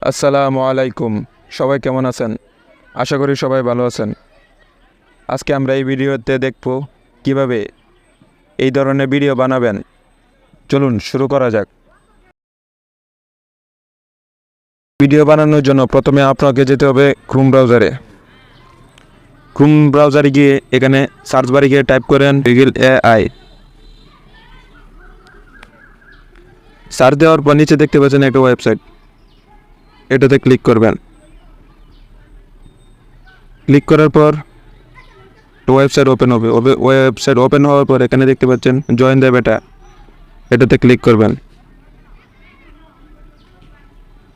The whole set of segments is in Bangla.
আসসালামু আলাইকুম। সবাই কেমন আছেন? আশা করি সবাই ভালো আছেন। আজকে আমরা এই ভিডিওতে দেখব কিভাবে এই ধরনের ভিডিও বানাবেন। চলুন শুরু করা যাক। ভিডিও বানানোর জন্য প্রথমে আপনাকে যেতে হবে ক্রোম ব্রাউজারে। ক্রোম ব্রাউজারে গিয়ে এখানে সার্চ বারে গিয়ে টাইপ করেন গুগল এআই। সার্চ দেওয়ার পর নিচে দেখতে পাচ্ছেন একটা ওয়েবসাইট, এটাতে ক্লিক করবেন। ক্লিক করার পর ওয়েবসাইট ওপেন হবে। ওয়েবসাইট ওপেন হওয়ার পর এখানে দেখতে পাচ্ছেন জয়েন দ্য বেটা, এটাতে ক্লিক করবেন।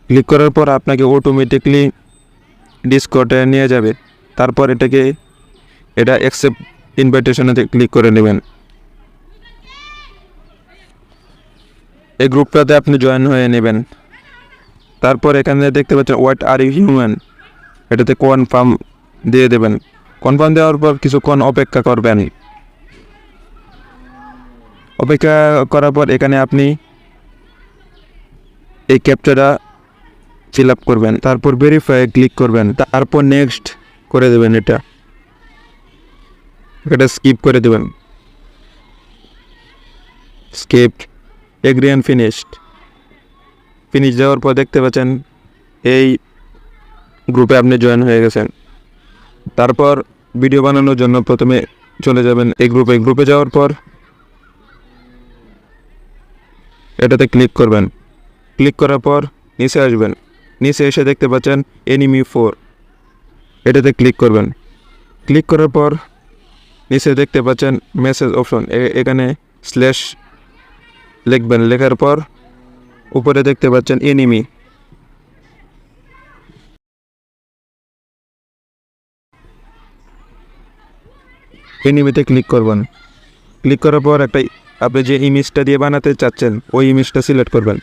ক্লিক করার পর আপনাকে অটোমেটিকলি ডিসকর্ডে নিয়ে যাবে। তারপর এটা অ্যাকসেপ্ট ইনভাইটেশনেতে ক্লিক করে নেবেন। এই গ্রুপটাতে আপনি জয়েন হয়ে নেবেন। তারপর এখানে দেখতে পাচ্ছেন হোয়াট আর ইউ হিউম্যান, এটাতে কনফার্ম দিয়ে দেবেন। কনফার্ম দেওয়ার পর কিছুক্ষণ অপেক্ষা করবেন। অপেক্ষা করার পর এখানে আপনি এই ক্যাপচাটা ফিল আপ করবেন। তারপর ভেরিফাই ক্লিক করবেন। তারপর নেক্সট করে দেবেন। এটা স্কিপ করে দেবেন। স্কিপ, এগ্রি অ্যান্ড ফিনিশ দেওয়ার পর দেখতে পাচ্ছেন এই গ্রুপে আপনি জয়েন হয়ে গেছেন। তারপর ভিডিও বানানোর জন্য প্রথমে চলে যাবেন এই গ্রুপে যাওয়ার পর এটাতে ক্লিক করবেন। ক্লিক করার পর নিচে আসবেন। নিচে এসে দেখতে পাচ্ছেন এনিমি 4, এটাতে ক্লিক করবেন। ক্লিক করার পর নিচে দেখতে পাচ্ছেন মেসেজ অপশন, এখানে স্ল্যাশ লিখবেন। লেখার পর উপরে দেখতে পাচ্ছেন এনিমিতে ক্লিক করবেন। ক্লিক করার পর আপনি যে ইমেজটা দিয়ে বানাতে চাচ্ছেন ওই ইমেজটা সিলেক্ট করবেন।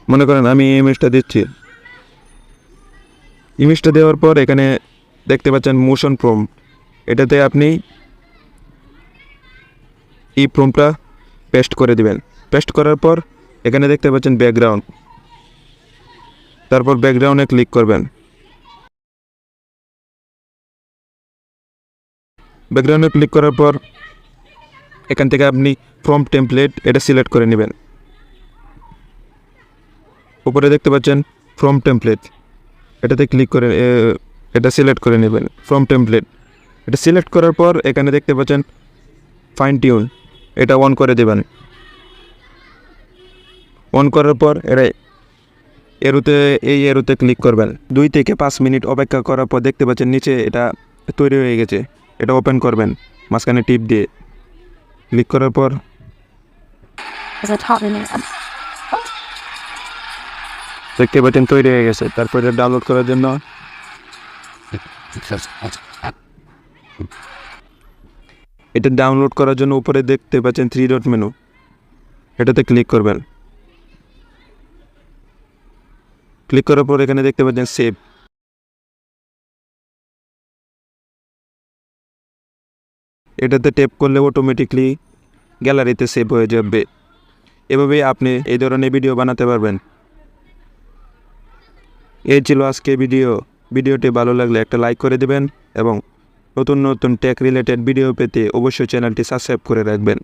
মনে করেন আমি এই ইমেজটা দিচ্ছি। ইমেজটা দেওয়ার পর এখানে দেখতে পাচ্ছেন মোশন প্রম্পট, এটাতে আপনি এই প্রম্পটটা পেস্ট করে দিবেন। পেস্ট করার পর এখানে দেখতে পাচ্ছেন ব্যাকগ্রাউন্ড, তারপর ব্যাকগ্রাউন্ডে ক্লিক করবেন। ব্যাকগ্রাউন্ডে ক্লিক করার পর এখান থেকে আপনি প্রম্পট টেমপ্লেট এটা সিলেক্ট করে নেবেন। উপরে দেখতে পাচ্ছেন প্রম্পট টেমপ্লেট, এটাতে ক্লিক করে এটা সিলেক্ট করে নেবেন। প্রম্পট টেমপ্লেট এটা সিলেক্ট করার পর এখানে দেখতে পাচ্ছেন ফাইন টিউন, এটা অন করে দেবেন। অন করার পর এই এরোতে ক্লিক করবেন। 2 থেকে 5 মিনিট অপেক্ষা করার পর দেখতে পাচ্ছেন নিচে এটা তৈরি হয়ে গেছে। এটা ওপেন করবেন মাঝখানে টিপ দিয়ে। ক্লিক করার পর দেখতে পাচ্ছেন তৈরি হয়ে গেছে। তারপর এটা ডাউনলোড করার জন্য উপরে দেখতে পাচ্ছেন 3 ডট মেনু, এটাতে ক্লিক করবেন। ক্লিক করার পর এখানে দেখতে পাচ্ছেন সেভ, এটাতে ট্যাপ করলে অটোমেটিকলি গ্যালারিতে সেভ হয়ে যাবে। এভাবেই আপনি এই ধরনের ভিডিও বানাতে পারবেন। এই ছিল আজকে ভিডিওটি ভালো লাগলে একটা লাইক করে দেবেন এবং নতুন টেক রিলেটেড ভিডিও পেতে অবশ্যই চ্যানেলটি সাবস্ক্রাইব করে রাখবেন।